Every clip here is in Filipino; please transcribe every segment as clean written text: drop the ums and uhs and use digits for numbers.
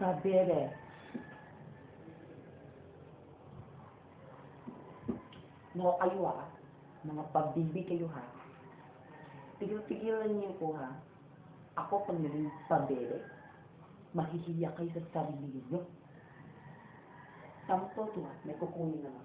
Pabere. No, kayo mga pabibi kayo Tigil-tigilan niyo po Ako pag naging pabere, mahihiya kayo sa sarili niyo. Sampo to may kukunin naman.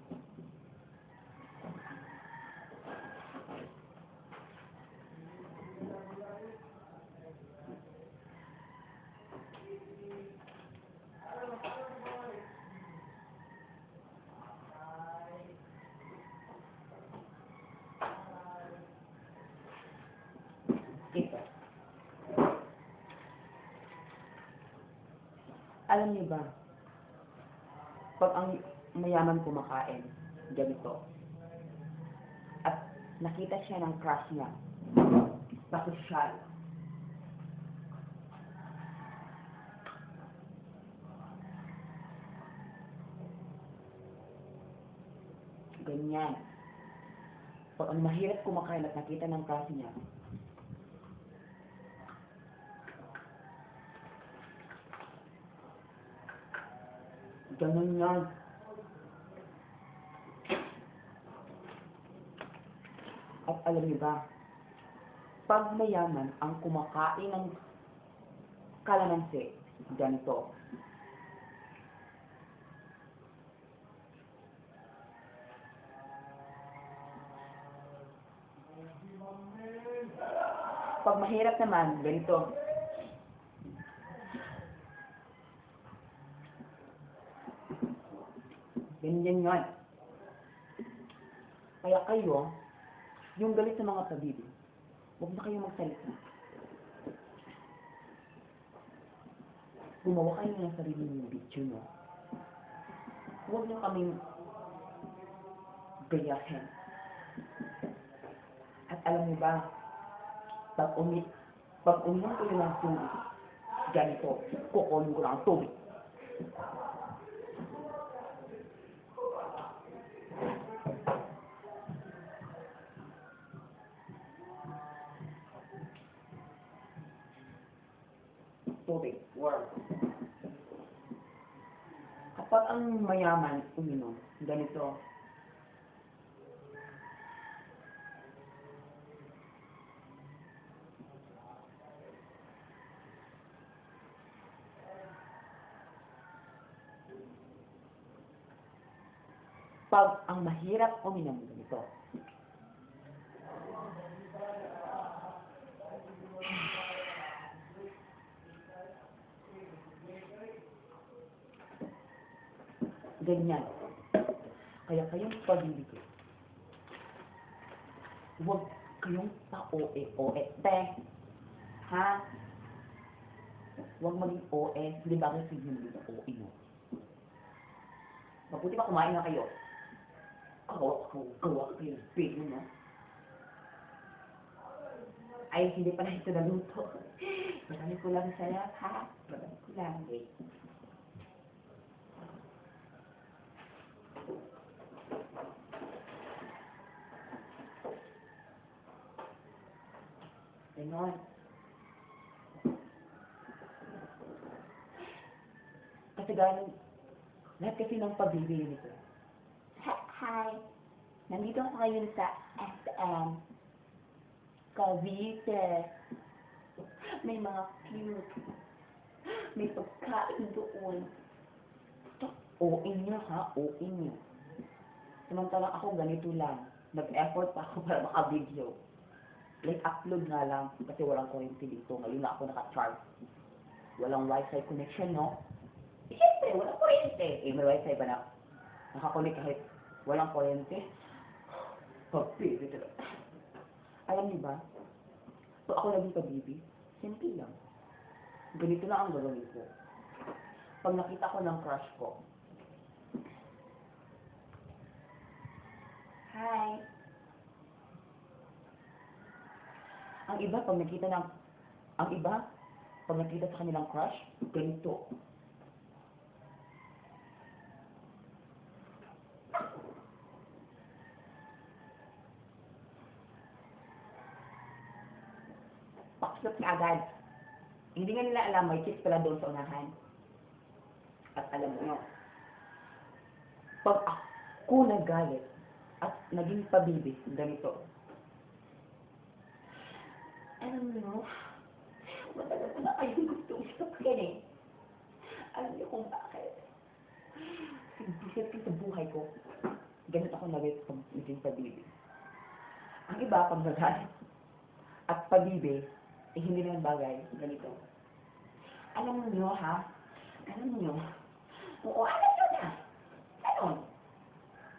Ito. Alam niyo ba, pag ang mayaman kumakain, ganito, at nakita siya ng crush niya, pasosyal. Ganyan. Pag ang mahirap kumakain at nakita ng crush niya, ganun yan. At alam niyo ba, pag mayaman ang kumakain ng kalamansi, ganito. Pag mahirap naman, ganito. Ganyan yun. Kaya kayo, yung galit sa mga pabibi, huwag na kayo magsalita. Gumawa kayo ng sarili ng video, no? Huwag nyo kaming gayahin. At alam mo ba, pag uminom ko ng tubig, ganito, kukunin ko ng tubig. Tubig, warm. Kapag ang mayaman uminom, ganito. Pag ang mahirap uminom, ganito. Ganyan. Kaya kayong pabibigay. Huwag kayong pa-OE. Te, ha? Huwag maging OE. Hindi ba kasi yung OE mo? Mabuti pa kumain na kayo. Kawa kayo ng pili mo. Ay, hindi pa na ito naluto. Marami ko lang sa'yo, ha? Marami ko lang, wait. Ganon. Kasi galing, lahat kasi ng pagbibili nito. Hi! Nandito ako ngayon sa SM. Cavite. May mga cute. May pagkain doon. OA niya ha, OA niya. Samantalang ako ganito lang. Nag-effort pa ako para maka-video. Like, upload nga lang kasi walang kuryente dito. Ngayon na ako naka-charge. Walang wifi connection, no? Siyempre, walang kuryente. May wifi ba na? Nakakunik kahit walang kuryente? Pagpili talaga. Alam niyo ba? So, ako naging pabibi, simple lang. Ganito na ang gagawin ko. Pag nakita ko ng crush ko, hi! Ang iba, pag nakita sa kanilang crush, ganito. Paksot ka agad. Hindi nga nila alam, may kiss pala doon sa unahan. At alam mo, pag ako nagalit at naging pabibig, ganito. Alam mo, matagal ko na kayong gustong istokin eh. Alam niyo kung bakit? Siyempre sa buhay ko, ganito ako naging pabibig. Ang iba, pag nagalit at pabibig, eh hindi naman bagay, ganito. Alam niyo ha? Alam niyo? Oo, alam niyo na! Ganon.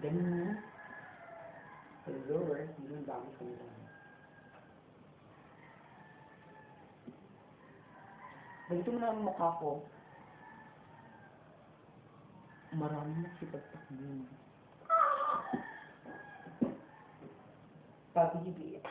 Ganon mo. Hello, hindi yung bagay sa mga. Ganito mo na ang mukha ko. Maraming nagsipagtakbo. Pabibig.